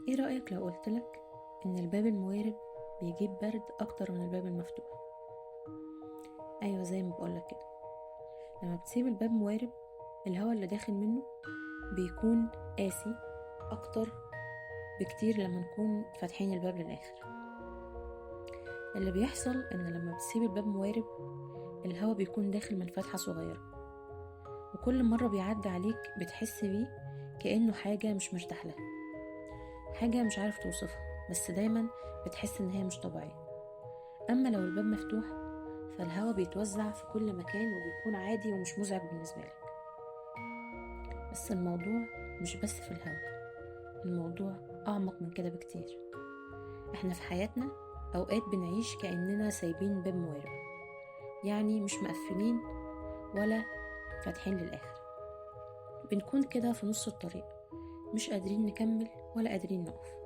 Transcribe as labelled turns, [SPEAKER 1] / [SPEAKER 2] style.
[SPEAKER 1] ايه رأيك لو قلتلك ان الباب الموارب بيجيب برد اكتر من الباب المفتوح؟ ايوه، زي ما بقولك كده. لما بتسيب الباب موارب، الهواء اللي داخل منه بيكون قاسي اكتر بكتير لما نكون فاتحين الباب للاخر. اللي بيحصل ان لما بتسيب الباب موارب، الهواء بيكون داخل من فتحة صغيرة، وكل مرة بيعدي عليك بتحس بيه كأنه حاجة مش مرتاح لها، حاجة مش عارف توصفها، بس دايما بتحس ان هي مش طبيعية. اما لو الباب مفتوح، فالهواء بيتوزع في كل مكان وبيكون عادي ومش مزعج بالنسبة لك. بس الموضوع مش بس في الهواء، الموضوع أعمق من كده بكتير. احنا في حياتنا أوقات بنعيش كأننا سايبين باب موارب، يعني مش مقفلين ولا فاتحين للآخر. بنكون كده في نص الطريق، مش قادرين نكمل ولا قادرين نقف.